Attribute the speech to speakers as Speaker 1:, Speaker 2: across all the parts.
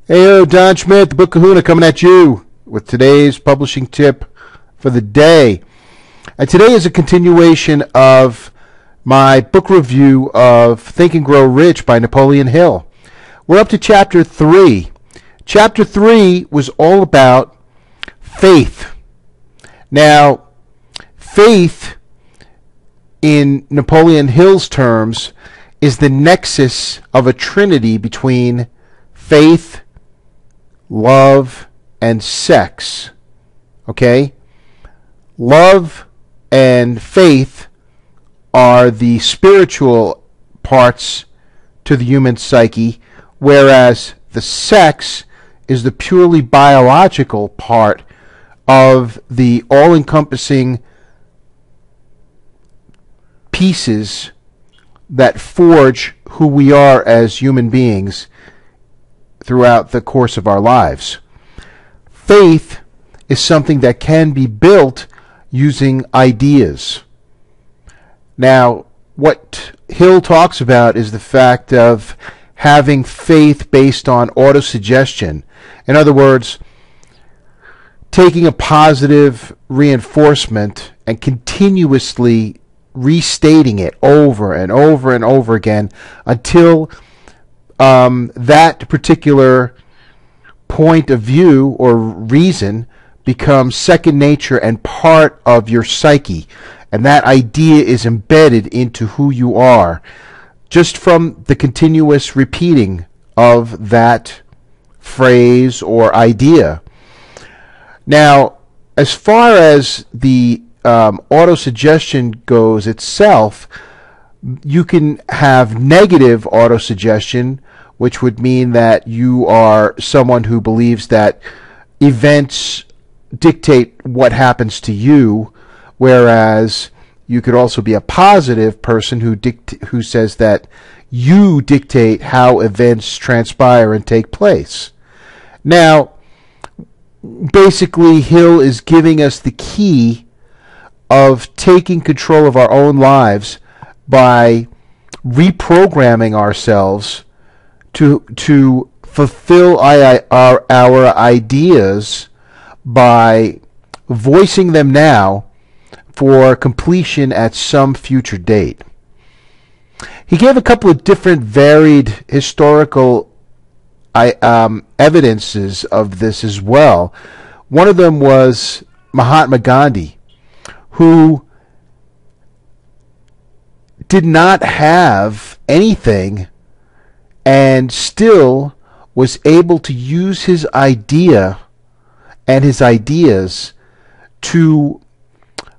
Speaker 1: Hey, Don Schmidt, the Book Kahuna, coming at you with today's publishing tip for the day. And today is a continuation of my book review of Think and Grow Rich by Napoleon Hill. We're up to Chapter 3. Chapter 3 was all about faith. Now, faith, in Napoleon Hill's terms, is the nexus of a trinity between faith, love, and sex. Okay? Love and faith are the spiritual parts to the human psyche, whereas the sex is the purely biological part of the all-encompassing pieces that forge who we are as human beings throughout the course of our lives. Faith is something that can be built using ideas. Now, what Hill talks about is the fact of having faith based on autosuggestion. In other words, taking a positive reinforcement and continuously restating it over and over and over again until that particular point of view or reason becomes second nature and part of your psyche. And that idea is embedded into who you are just from the continuous repeating of that phrase or idea. Now, as far as the autosuggestion goes itself, you can have negative autosuggestion, which would mean that you are someone who believes that events dictate what happens to you, whereas you could also be a positive person who says that you dictate how events transpire and take place. Now, basically, Hill is giving us the key of taking control of our own lives by reprogramming ourselves to fulfill our ideas by voicing them now for completion at some future date. He gave a couple of different varied historical evidences of this as well. One of them was Mahatma Gandhi, who did not have anything and still was able to use his idea and his ideas to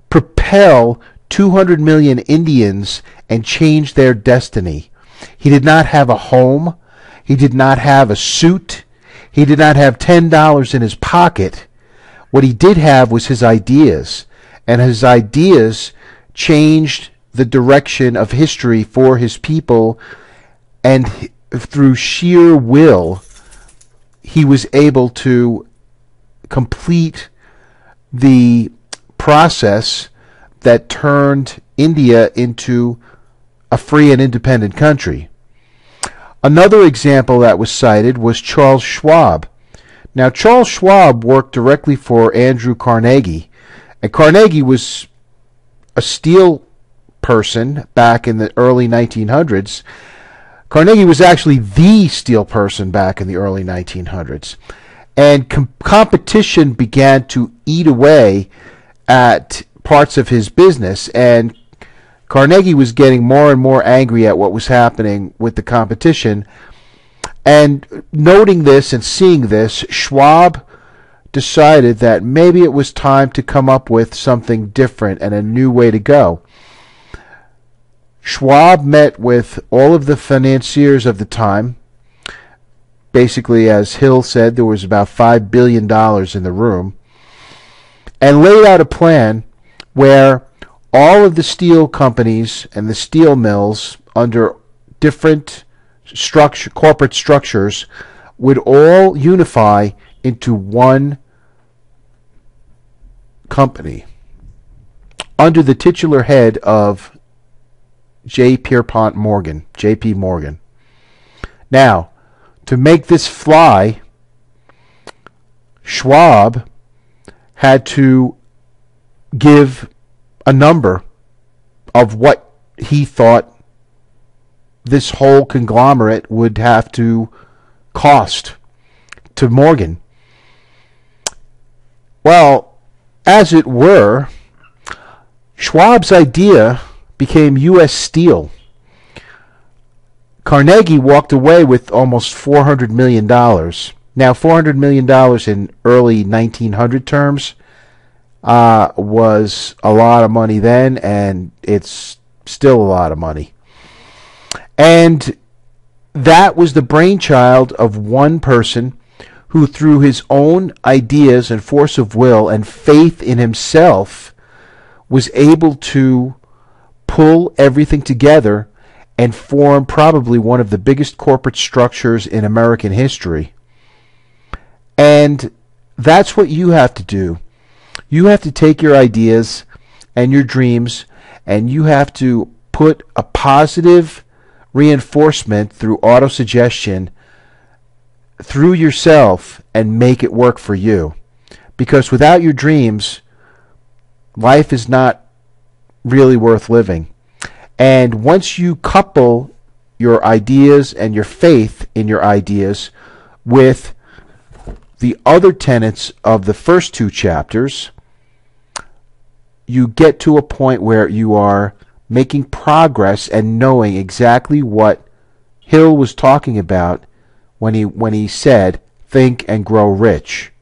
Speaker 1: propel 200 million Indians and change their destiny. He did not have a home. He did not have a suit. He did not have $10 in his pocket. What he did have was his ideas, and his ideas changed the direction of history for his people, and through sheer will, he was able to complete the process that turned India into a free and independent country. Another example that was cited was Charles Schwab. Now, Charles Schwab worked directly for Andrew Carnegie, and Carnegie was a steel person back in the early 1900s. Carnegie was actually the steel person back in the early 1900s. And competition began to eat away at parts of his business, and Carnegie was getting more and more angry at what was happening with the competition. And noting this and seeing this, Schwab decided that maybe it was time to come up with something different and a new way to go. Schwab met with all of the financiers of the time. Basically, as Hill said, there was about $5 billion in the room, and laid out a plan where all of the steel companies and the steel mills under different corporate structures would all unify into one company under the titular head of J.P. Morgan. Now, to make this fly, Schwab had to give a number of what he thought this whole conglomerate would have to cost to Morgan. Well, as it were, Schwab's idea became U.S. Steel. Carnegie walked away with almost $400 million. Now, $400 million in early 1900 terms was a lot of money then, and it's still a lot of money. And that was the brainchild of one person who, through his own ideas and force of will and faith in himself, was able to pull everything together and form probably one of the biggest corporate structures in American history. And that's what you have to do. You have to take your ideas and your dreams, and you have to put a positive reinforcement through autosuggestion through yourself and make it work for you. Because without your dreams, life is not really worth living. And once you couple your ideas and your faith in your ideas with the other tenets of the first two chapters, you get to a point where you are making progress and knowing exactly what Hill was talking about when he said, think and grow rich.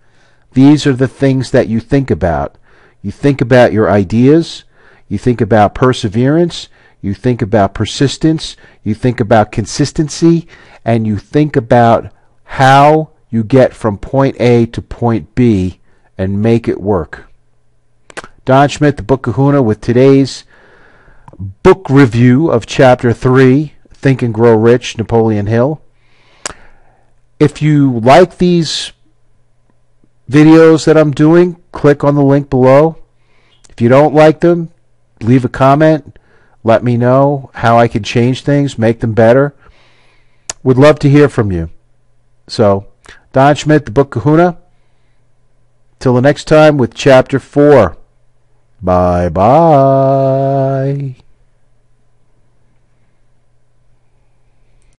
Speaker 1: These are the things that you think about. You think about your ideas, you think about perseverance, you think about persistence, you think about consistency, and you think about how you get from point A to point B and make it work. Don Schmitt, the Book Kahuna, with today's book review of Chapter 3, Think and Grow Rich, Napoleon Hill. If you like these videos that I'm doing, click on the link below. If you don't like them, leave a comment. Let me know how I can change things, make them better. Would love to hear from you. So, Don Schmitt, the Book Kahuna. Till the next time with Chapter 4. Bye-bye.